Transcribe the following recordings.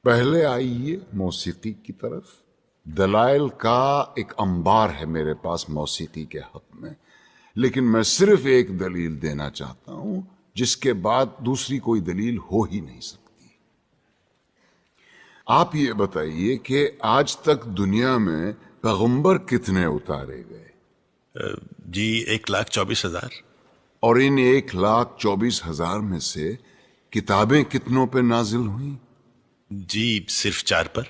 پہلے آئیے موسیقی کی طرف. دلائل کا ایک انبار ہے میرے پاس موسیقی کے حق میں، لیکن میں صرف ایک دلیل دینا چاہتا ہوں جس کے بعد دوسری کوئی دلیل ہو ہی نہیں سکتی. آپ یہ بتائیے کہ آج تک دنیا میں پیغمبر کتنے اتارے گئے؟ جی 1,24,000. اور ان 1,24,000 میں سے کتابیں کتنوں پہ نازل ہوئیں؟ جی صرف 4 پر.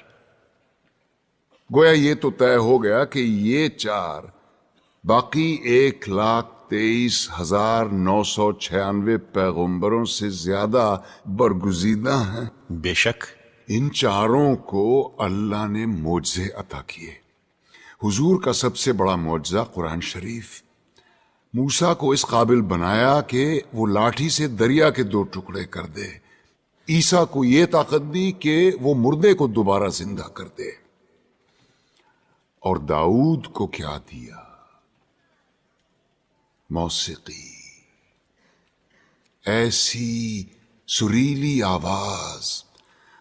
گویا یہ تو طے ہو گیا کہ یہ 4 باقی 1,23,996 پیغمبروں سے زیادہ برگزیدہ ہیں. بے شک. ان 4 کو اللہ نے معجزے عطا کیے. حضور کا سب سے بڑا معجزہ قرآن شریف. موسیٰ کو اس قابل بنایا کہ وہ لاٹھی سے دریا کے 2 ٹکڑے کر دے. عیسیٰ کو یہ طاقت دی کہ وہ مردے کو دوبارہ زندہ کر دے. اور داؤد کو کیا دیا؟ موسیقی. ایسی سریلی آواز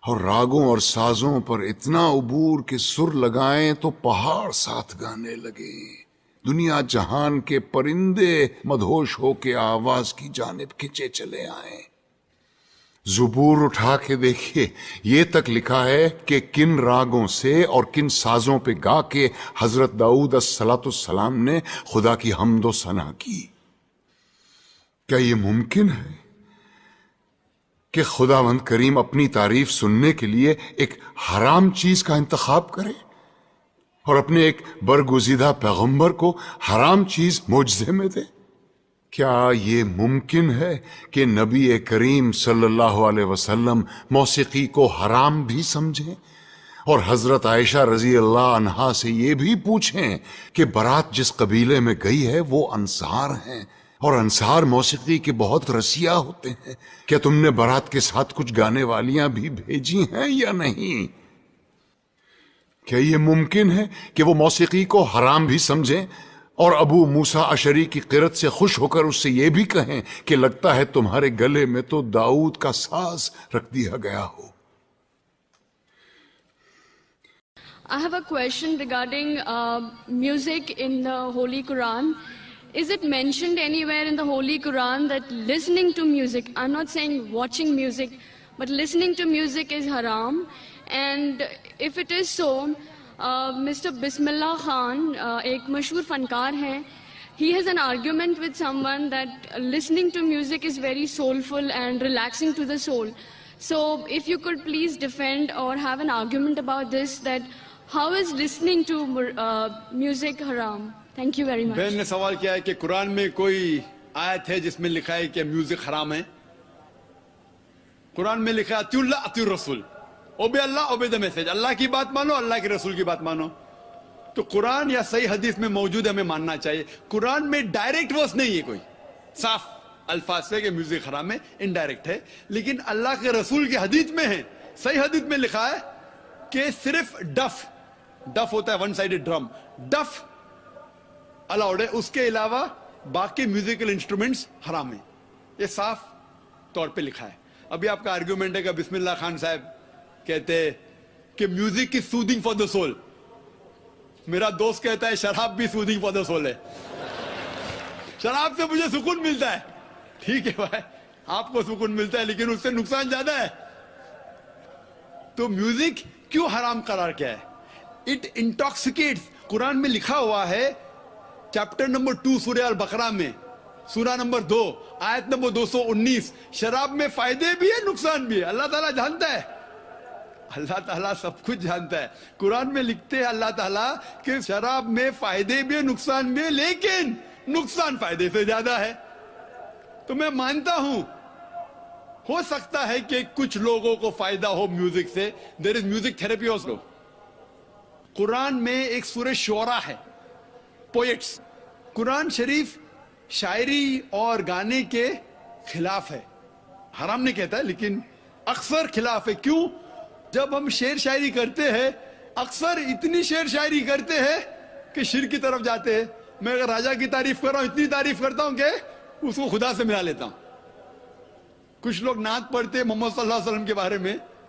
اور راگوں اور سازوں پر اتنا عبور کہ سر لگائیں تو پہاڑ ساتھ گانے لگے. دنیا جہان کے پرندے مدہوش ہو کے آواز کی جانب کھنچے چلے آئیں. زبور اٹھا کے دیکھیے، یہ تک لکھا ہے کہ کن راگوں سے اور کن سازوں پہ گا کے حضرت داؤد الصلاۃ السلام نے خدا کی حمد و ثنا کی. کیا یہ ممکن ہے کہ خداوند کریم اپنی تعریف سننے کے لیے ایک حرام چیز کا انتخاب کرے اور اپنے ایک برگزیدہ پیغمبر کو حرام چیز معجزے میں دے؟ کیا یہ ممکن ہے کہ نبی کریم صلی اللہ علیہ وسلم موسیقی کو حرام بھی سمجھیں اور حضرت عائشہ رضی اللہ عنہا سے یہ بھی پوچھیں کہ بارات جس قبیلے میں گئی ہے وہ انصار ہیں اور انصار موسیقی کے بہت رسیا ہوتے ہیں، کیا تم نے بارات کے ساتھ کچھ گانے والیاں بھی بھیجی ہیں یا نہیں؟ کیا یہ ممکن ہے کہ وہ موسیقی کو حرام بھی سمجھیں اور ابو موسیٰ اشعری کی قرت سے خوش ہو کر اس سے یہ بھی کہیں کہ لگتا ہے تمہارے گلے میں تو داؤد کا ساز رکھ دیا گیا ہو؟ I have a question regarding music in the Holy Quran. Is it mentioned anywhere in the Holy Quran that listening to music, I'm not saying watching music, but listening to music is haram? And if it is so, Mr. Bismillah Khan, ایک مشہور فنکار ہے, he has an argument with someone that listening to music is very soulful and relaxing to the soul. So if you could please defend or have an argument about this, that how is listening to music haram? Thank you very much. بہن نے سوال کیا ہے کہ قرآن میں کوئی آیت ہے جس میں لکھا ہے کہ میوزک حرام ہے؟ قرآن میں لکھا ہے اطیعوا اللہ اطیعوا الرسول، obey Allah obey the message, Allah کی بات مانو، اللہ کے رسول کی بات مانو. تو قرآن یا صحیح حدیث میں موجود ہے، ہمیں ماننا چاہیے. قرآن میں ڈائریکٹ ورس نہیں ہے کوئی صاف الفاظ سے کہ میوزک حرام ہے، انڈائریکٹ ہے، لیکن اللہ کے رسول کی حدیث میں ہے. صحیح حدیث میں لکھا ہے کہ صرف ڈف ہوتا ہے ون سائیڈڈ ڈرم، ڈف الاؤڈ ہے، اس کے علاوہ باقی میوزیکل انسٹرومنٹس حرام ہیں. یہ صاف طور پہ لکھا ہے. ابھی آپ کا آرگیومنٹ ہے کہ بسم اللہ خان صاحب کہتے کہ میوزک کی سودنگ فار دا سول. میرا دوست کہتا ہے شراب بھی سودنگ فار دا سول ہے. شراب سے مجھے سکون ملتا ہے، ٹھیک ہے بھائی، آپ کو سکون ملتا ہے، لیکن اس سے نقصان زیادہ ہے. تو میوزک کیوں حرام قرار کیا ہے؟ اٹ انٹاکسیکیٹس. قرآن میں لکھا ہوا ہے چیپٹر نمبر 2 سورہ البقرہ میں، سورہ نمبر 2 آیت نمبر 219، شراب میں فائدے بھی ہے نقصان بھی ہے. اللہ تعالیٰ جانتا ہے، اللہ تعالیٰ سب کچھ جانتا ہے. قرآن میں لکھتے ہیں اللہ تعالیٰ کہ شراب میں فائدے بھی ہے نقصان بھی ہے، لیکن نقصان فائدے سے زیادہ ہے. تو میں مانتا ہوں ہو سکتا ہے کہ کچھ لوگوں کو فائدہ ہو میوزک سے. دیر از میوزک تھراپی آلسو. قرآن میں ایک سورہ شعراء ہے، پوئٹس. قرآن شریف شاعری اور گانے کے خلاف ہے، حرام نہیں کہتا ہے لیکن اکثر خلاف ہے. کیوں؟ جب ہم شعر شاعری کرتے ہیں اکثر اتنی شعر شاعری کرتے ہیں کہ شرک کی طرف جاتے ہیں. میں اگر راجہ کی تعریف کر رہا ہوں اتنی تعریف کرتا ہوں کہ اس کو خدا سے ملا لیتا ہوں. کچھ لوگ نعت پڑھتے محمد صلی اللہ علیہ وسلم کے بارے میں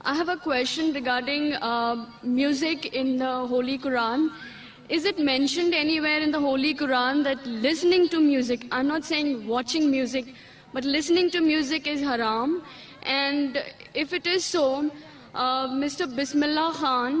I have a question regarding music in the Holy Quran. Is it mentioned anywhere in the Holy Quran that listening to music, I'm not saying watching music, but listening to music is haram? And if it is so, Mr. Bismillah Khan,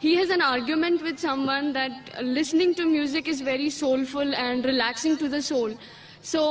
he has an argument with someone that listening to music is very soulful and relaxing to the soul. So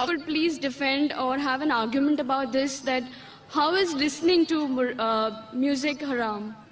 could please defend or have an argument about this, that how is listening to music haram?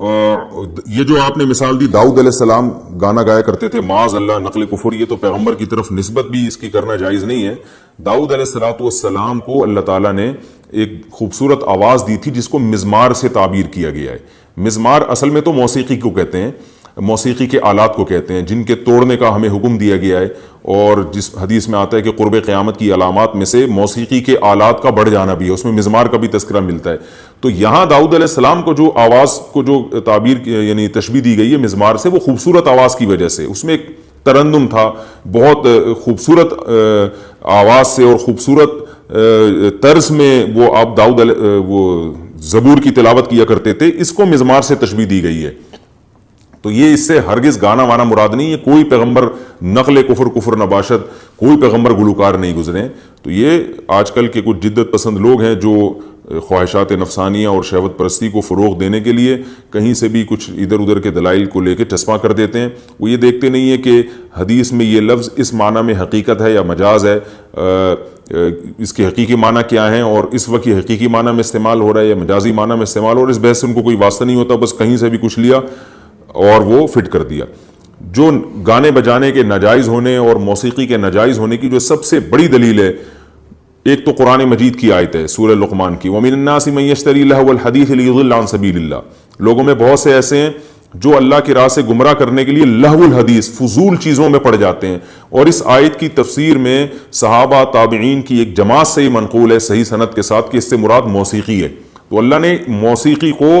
یہ جو آپ نے مثال دی داؤد علیہ السلام گانا گایا کرتے تھے، معاذ اللہ نقل کفر، یہ تو پیغمبر کی طرف نسبت بھی اس کی کرنا جائز نہیں ہے. داؤد علیہ السلام کو اللہ تعالیٰ نے ایک خوبصورت آواز دی تھی جس کو مزمار سے تعبیر کیا گیا ہے. مزمار اصل میں تو موسیقی کو کہتے ہیں، موسیقی کے آلات کو کہتے ہیں جن کے توڑنے کا ہمیں حکم دیا گیا ہے، اور جس حدیث میں آتا ہے کہ قرب قیامت کی علامات میں سے موسیقی کے آلات کا بڑھ جانا بھی ہے، اس میں مزمار کا بھی تذکرہ ملتا ہے. تو یہاں داؤد علیہ السلام کو جو آواز کو جو تعبیر یعنی تشبیہ دی گئی ہے مزمار سے، وہ خوبصورت آواز کی وجہ سے، اس میں ایک ترنم تھا، بہت خوبصورت آواز سے اور خوبصورت طرز میں وہ آپ داؤد وہ زبور کی تلاوت کیا کرتے تھے، اس کو مزمار سے تشبیہ دی گئی ہے. تو یہ اس سے ہرگز گانا وانا مراد نہیں ہے. کوئی پیغمبر نقل کفر نباشت، کوئی پیغمبر گلوکار نہیں گزرے. تو یہ آج کل کے کچھ جدت پسند لوگ ہیں جو خواہشات نفسانیہ اور شہوت پرستی کو فروغ دینے کے لیے کہیں سے بھی کچھ ادھر ادھر کے دلائل کو لے کے چسپاں کر دیتے ہیں. وہ یہ دیکھتے نہیں ہے کہ حدیث میں یہ لفظ اس معنی میں حقیقت ہے یا مجاز ہے، اس کے حقیقی معنی کیا ہیں، اور اس وقت یہ حقیقی معنی میں استعمال ہو رہا ہے یا مجازی معنی میں استعمال ہو رہا ہے. اس بحث سے ان کو کوئی واسطہ نہیں ہوتا، بس کہیں سے بھی کچھ لیا اور وہ فٹ کر دیا. جو گانے بجانے کے ناجائز ہونے اور موسیقی کے ناجائز ہونے کی جو سب سے بڑی دلیل ہے، ایک تو قرآن مجید کی آیت ہے سورہ لقمان کی، وَمِنَ النَّاسِ مَن يَشْتَرِي لَهْوَ الْحَدِيثِ لِيُضِلَّ عَن سَبِيلِ اللَّهِ. لوگوں میں بہت سے ایسے ہیں جو اللہ کی راہ سے گمراہ کرنے کے لیے لہو الحدیث، فضول چیزوں میں پڑ جاتے ہیں. اور اس آیت کی تفسیر میں صحابہ تابعین کی ایک جماعت سے ہی منقول ہے صحیح سند کے ساتھ کہ اس سے مراد موسیقی ہے. تو اللہ نے موسیقی کو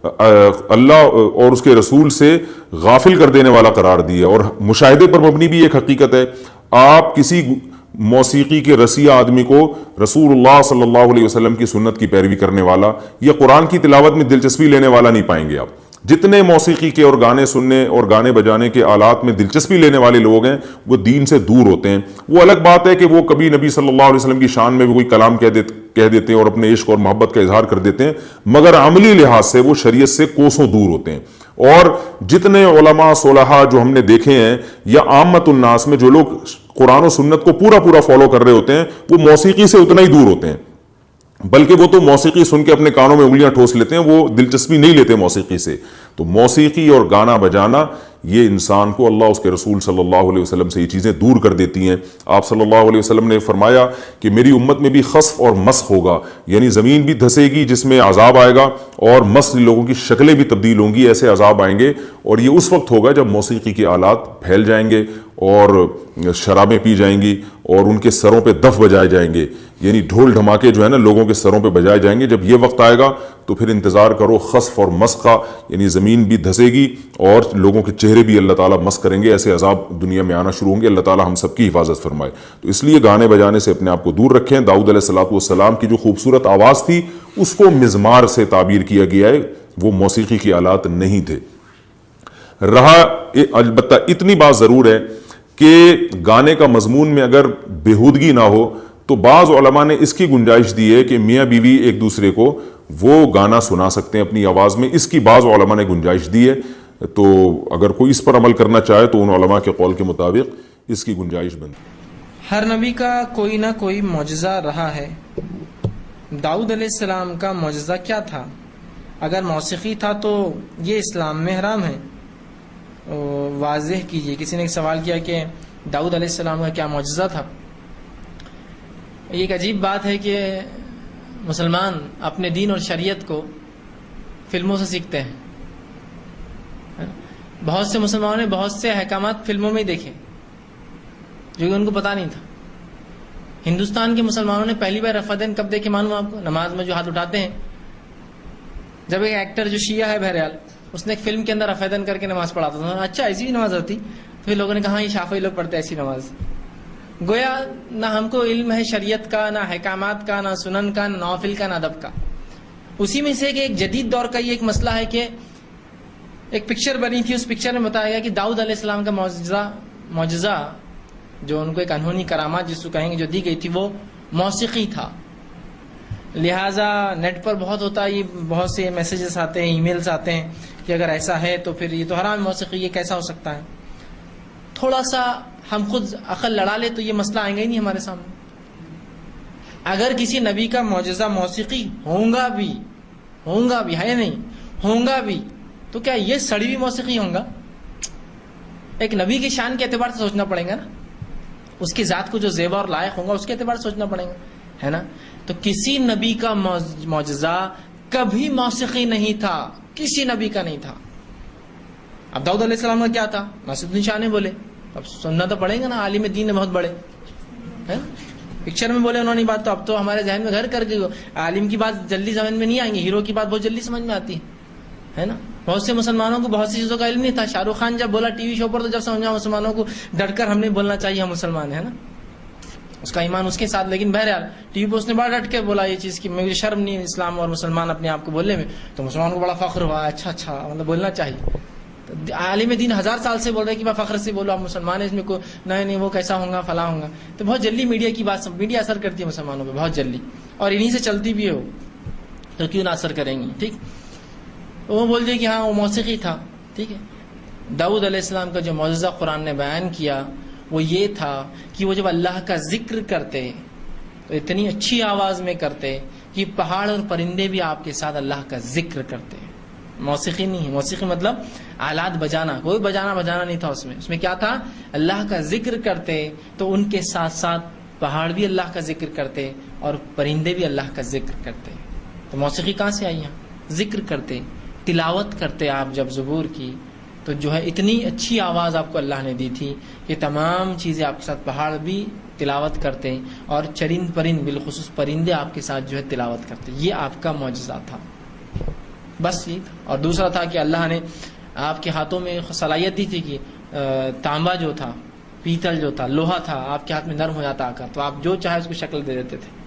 اللہ اور اس کے رسول سے غافل کر دینے والا قرار دیا، اور مشاہدے پر مبنی بھی ایک حقیقت ہے. آپ کسی موسیقی کے رسیہ آدمی کو رسول اللہ صلی اللہ علیہ وسلم کی سنت کی پیروی کرنے والا یا قرآن کی تلاوت میں دلچسپی لینے والا نہیں پائیں گے آپ. جتنے موسیقی کے اور گانے سننے اور گانے بجانے کے آلات میں دلچسپی لینے والے لوگ ہیں وہ دین سے دور ہوتے ہیں. وہ الگ بات ہے کہ وہ کبھی نبی صلی اللہ علیہ وسلم کی شان میں بھی کوئی کلام کہہ دیتے ہیں اور اپنے عشق اور محبت کا اظہار کر دیتے ہیں، مگر عملی لحاظ سے وہ شریعت سے کوسوں دور ہوتے ہیں. اور جتنے علماء صلحاء جو ہم نے دیکھے ہیں یا عامت الناس میں جو لوگ قرآن و سنت کو پورا فالو کر رہے ہوتے ہیں، وہ موسیقی سے اتنا ہی دور ہوتے ہیں. بلکہ وہ تو موسیقی سن کے اپنے کانوں میں انگلیاں ٹھوس لیتے ہیں، وہ دلچسپی نہیں لیتے موسیقی سے. تو موسیقی اور گانا بجانا یہ انسان کو اللہ اس کے رسول صلی اللہ علیہ وسلم سے یہ چیزیں دور کر دیتی ہیں. آپ صلی اللہ علیہ وسلم نے فرمایا کہ میری امت میں بھی خسف اور مسخ ہوگا، یعنی زمین بھی دھسے گی جس میں عذاب آئے گا، اور مسخ لوگوں کی شکلیں بھی تبدیل ہوں گی، ایسے عذاب آئیں گے. اور یہ اس وقت ہوگا جب موسیقی کے آلات پھیل جائیں گے اور شرابیں پی جائیں گی اور ان کے سروں پہ دف بجائے جائیں گے، یعنی ڈھول دھماکے جو ہے نا لوگوں کے سروں پہ بجائے جائیں گے. جب یہ وقت آئے گا تو پھر انتظار کرو خسف اور مسخ کا، یعنی زمین بھی دھسے گی اور لوگوں کے چہرے بھی اللہ تعالیٰ مسخ کریں گے. ایسے عذاب دنیا میں آنا شروع ہوں گے. اللہ تعالیٰ ہم سب کی حفاظت فرمائے. تو اس لیے گانے بجانے سے اپنے آپ کو دور رکھیں. داؤد علیہ السلام کی جو خوبصورت آواز تھی اس کو مزمار سے تعبیر کیا گیا ہے، وہ موسیقی کے آلات نہیں تھے. رہا البتہ اتنی بات ضرور ہے کہ گانے کا مضمون میں اگر بےہودگی نہ ہو تو بعض علماء نے اس کی گنجائش دی ہے کہ میاں بیوی ایک دوسرے کو وہ گانا سنا سکتے ہیں اپنی آواز میں. اس کی بعض علماء نے گنجائش دی ہے. تو اگر کوئی اس پر عمل کرنا چاہے تو ان علماء کے قول کے مطابق اس کی گنجائش بنتی. ہر نبی کا کوئی نہ کوئی معجزہ رہا ہے. داؤد علیہ السلام کا معجزہ کیا تھا؟ اگر موسیقی تھا تو یہ اسلام میں حرام ہے. واضح کیجئے. کسی نے ایک سوال کیا کہ داؤد علیہ السلام کا کیا معجزہ تھا. ایک عجیب بات ہے کہ مسلمان اپنے دین اور شریعت کو فلموں سے سیکھتے ہیں. بہت سے مسلمانوں نے بہت سے احکامات فلموں میں ہی دیکھے جو کہ ان کو پتا نہیں تھا. ہندوستان کے مسلمانوں نے پہلی بار رفع کب دیکھے معلوم آپ کو؟ نماز میں جو ہاتھ اٹھاتے ہیں. جب ایک ایکٹر جو شیعہ ہے بہرحال اس نے ایک فلم کے اندر رفع کر کے نماز پڑھاتا تھا. اچھا ایسی بھی نماز ہوتی؟ پھر لوگوں نے کہا یہ شافعی لوگ پڑھتے ایسی نماز. گویا نہ ہم کو علم ہے شریعت کا، نہ احکامات کا، نہ سنن کا، نہ نوافل کا، نہ ادب کا. اسی میں سے کہ ایک جدید دور کا یہ ایک مسئلہ ہے کہ ایک پکچر بنی تھی، اس پکچر میں بتایا گیا کہ داؤد علیہ السلام کا معجزہ جو ان کو ایک انہونی کرامات جس کو کہیں گے جو دی گئی تھی وہ موسیقی تھا. لہٰذا نیٹ پر بہت ہوتا ہے، یہ بہت سے میسیجز آتے ہیں، ای میلز آتے ہیں کہ اگر ایسا ہے تو پھر یہ تو حرام موسیقی، یہ کیسا ہو سکتا ہے. تھوڑا سا ہم خود عقل لڑا لے تو یہ مسئلہ آئے گا ہی نہیں ہمارے سامنے. اگر کسی نبی کا معجزہ موسیقی ہوں گا بھی ہے نہیں ہوں گا بھی تو کیا یہ سڑی ہوئی موسیقی ہوگا؟ ایک نبی کی شان کے اعتبار سے سوچنا پڑے گا نا، اس کی ذات کو جو زیبا اور لائق ہوگا اس کے اعتبار سے سوچنا پڑے گا، ہے نا؟ تو کسی نبی کا معجزہ کبھی موسیقی نہیں تھا، کسی نبی کا نہیں تھا۔ اب داؤد علیہ السلام کا کیا تھا؟ ناصر الدین شاہ نے بولے، اب سننا تو پڑے گا نا، عالم دین ہے بہت بڑے، پکچر میں بولے انہوں نے بات، تو اب تو ہمارے ذہن میں گھر کر گئی، عالم کی بات جلدی سمجھ میں نہیں آئیں گی، ہیرو کی بات بہت جلدی سمجھ میں آتی ہے نا؟ بہت سے مسلمانوں کو بہت سی چیزوں کا علم نہیں تھا، شاہ رخ خان جب بولا ٹی وی شو پر تو جب سمجھا مسلمانوں کو ڈٹ کر ہم نے بولنا چاہیے ہم مسلمان ہیں نا، اس کا ایمان اس کے ساتھ، لیکن بہرحال ٹی وی پہ اس نے بڑا ڈٹ کے بولا یہ چیز کہ مجھے شرم نہیں ہے اسلام اور مسلمان اپنے آپ کو بولنے میں، تو مسلمان کو بڑا فخر ہوا، اچھا مطلب بولنا چاہیے۔ عالم دین 1000 سال سے بول رہے کہ میں فخر سے بولو، آپ مسلمان ہیں، اس میں کوئی نہیں وہ کیسا ہوگا فلاں ہوگا، تو بہت جلدی میڈیا کی بات، میڈیا اثر کرتی ہے مسلمانوں پہ بہت جلدی، اور انہی سے چلتی بھی ہو تو کیوں نہ اثر کریں گی، ٹھیک؟ وہ بول دیا کہ ہاں وہ موسیقی تھا، ٹھیک ہے۔ داؤد علیہ السلام کا جو معجزہ قرآن نے بیان کیا وہ یہ تھا کہ وہ جب اللہ کا ذکر کرتے تو اتنی اچھی آواز میں کرتے کہ پہاڑ اور پرندے بھی آپ کے ساتھ اللہ کا ذکر کرتے۔ موسیقی نہیں ہے، موسیقی مطلب آلات بجانا، کوئی بجانا نہیں تھا اس میں کیا تھا؟ اللہ کا ذکر کرتے تو ان کے ساتھ ساتھ پہاڑ بھی اللہ کا ذکر کرتے اور پرندے بھی اللہ کا ذکر کرتے۔ تو موسیقی کہاں سے آئی یہاں؟ ذکر کرتے، تلاوت کرتے آپ جب زبور کی، تو جو ہے اتنی اچھی آواز آپ کو اللہ نے دی تھی کہ تمام چیزیں آپ کے ساتھ، پہاڑ بھی تلاوت کرتے اور چرند پرند بالخصوص پرندے آپ کے ساتھ جو ہے تلاوت کرتے۔ یہ آپ کا معجزہ تھا، بس یہ تھا۔ اور دوسرا تھا کہ اللہ نے آپ کے ہاتھوں میں صلاحیت دی تھی کہ تانبا جو تھا، پیتل جو تھا، لوہا تھا، آپ کے ہاتھ میں نرم ہو جاتا آ کر، تو آپ جو چاہے اس کو شکل دے دیتے تھے،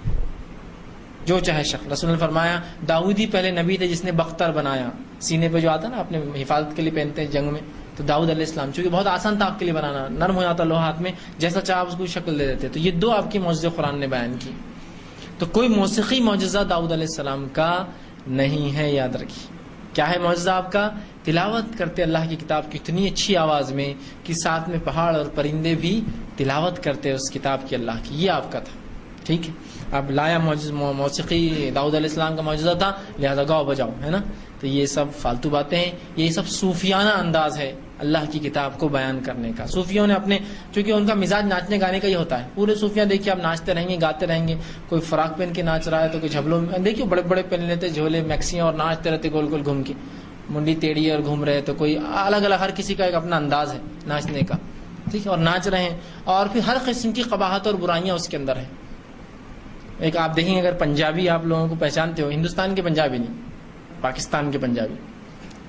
جو چاہے شکل۔ رسول نے فرمایا داؤد ہی پہلے نبی تھے جس نے بختر بنایا، سینے پہ جو آتا نا اپنے حفاظت کے لیے پہنتے ہیں جنگ میں، تو داؤد علیہ السلام، چونکہ بہت آسان تھا آپ کے لیے بنانا، نرم ہو جاتا لوہا ہاتھ میں، جیسا چاہے آپ اس کو شکل دے دیتے۔ تو یہ دو آپ کی معجزے قرآن نے بیان کی۔ تو کوئی موسیقی معجزہ داؤد علیہ السلام کا نہیں ہے، یاد رکھیے۔ کیا ہے معجزہ آپ کا؟ تلاوت کرتے اللہ کی کتاب کی اتنی اچھی آواز میں کہ ساتھ میں پہاڑ اور پرندے بھی تلاوت کرتے اس کتاب کی اللہ کی، یہ آپ کا تھا، ٹھیک ہے۔ اب لایا موسیقی داؤد علیہ السلام کا معجزہ تھا، لہذا گاؤ بجاؤ، ہے نا؟ تو یہ سب فالتو باتیں ہیں، یہ سب صوفیانہ انداز ہے اللہ کی کتاب کو بیان کرنے کا۔ صوفیوں نے اپنے، چونکہ ان کا مزاج ناچنے گانے کا ہی ہوتا ہے، پورے صوفیاں دیکھیے آپ ناچتے رہیں گے، گاتے رہیں گے، کوئی فراق پہن کے ناچ رہا ہے تو کوئی جھبلوں میں، دیکھیے بڑے بڑے پہن لیتے جھولے میکسیاں اور ناچتے رہتے گول گول گھوم کے، منڈی ٹیڑھی اور گھوم رہے، تو کوئی الگ الگ، ہر کسی کا ایک اپنا انداز ہے ناچنے کا، ٹھیک ہے، اور ناچ رہے ہیں، اور پھر ہر قسم کی قباحت اور برائیاں اس کے اندر ہیں۔ ایک آپ دیکھیں اگر پنجابی آپ لوگوں کو پہچانتے ہو، ہندوستان کے پنجابی نہیں، پاکستان کے پنجابی،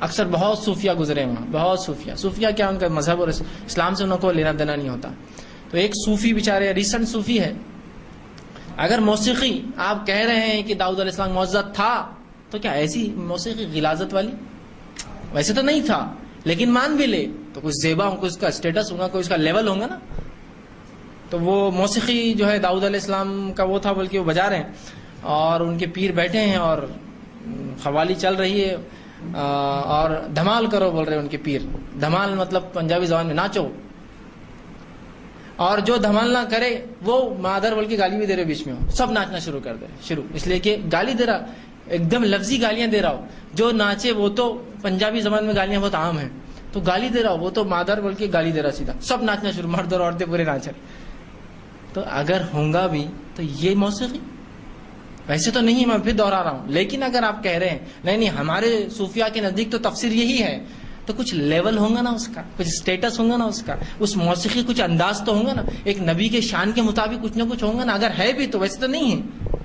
اکثر بہت صوفیہ گزرے ہیں وہاں، بہت صوفیہ کیا ان کا مذہب اور اسلام سے ان کو لینا دینا نہیں ہوتا۔ تو ایک صوفی بیچارے، ریسنٹ صوفی ہے، اگر موسیقی آپ کہہ رہے ہیں کہ داؤد علیہ السلام معجزہ تھا، تو کیا ایسی موسیقی غلاظت والی؟ ویسے تو نہیں تھا، لیکن مان بھی لے تو کچھ زیبا ہوگا، اس کا اسٹیٹس ہوگا، کوئی اس کا لیول ہوگا نا۔ تو وہ موسیقی جو ہے داؤد علیہ السلام کا وہ تھا، بلکہ وہ بجا رہے ہیں اور ان کے پیر بیٹھے ہیں اور قوالی چل رہی ہے، اور دھمال کرو بول رہے ہیں ان کے پیر۔ دھمال مطلب پنجابی زبان میں ناچو، اور جو دھمال نہ کرے وہ مادر بلکہ گالی بھی دے رہے بیچ میں ہو، سب ناچنا شروع کر دے شروع، اس لیے کہ گالی دے رہا، ایک دم لفظی گالیاں دے رہا ہو۔ جو ناچے وہ تو پنجابی زبان میں گالیاں بہت عام ہیں، تو گالی دے رہا ہو، وہ تو مادر بلکہ گالی دے رہا، سیدھا سب ناچنا شروع، مرد اور عورتیں پورے ناچ رہے۔ تو اگر ہوں بھی تو یہ موسیقی ویسے تو نہیں، میں پھر دوہرا رہا ہوں، لیکن اگر آپ کہہ رہے ہیں نہیں ہمارے صوفیاء کے نزدیک تو تفسیر یہی ہے، تو کچھ لیول ہوگا نا اس کا، کچھ اسٹیٹس ہوگا نا اس کا، اس موسیقی کچھ انداز تو ہوگا نا، ایک نبی کے شان کے مطابق کچھ نہ کچھ ہوگا نا، اگر ہے بھی تو ویسے تو نہیں ہے،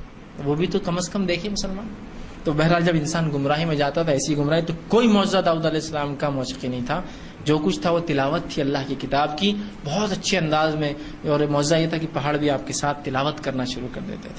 وہ بھی تو کم از کم دیکھیں مسلمان۔ تو بہرحال جب انسان گمراہی میں جاتا تھا، ایسی گمراہی، تو کوئی معجزہ داؤد علیہ السلام کا موسیقی نہیں تھا، جو کچھ تھا وہ تلاوت تھی اللہ کی کتاب کی بہت اچھے انداز میں، اور معجزہ یہ تھا کہ پہاڑ بھی آپ کے ساتھ تلاوت کرنا شروع کر دیتے تھے۔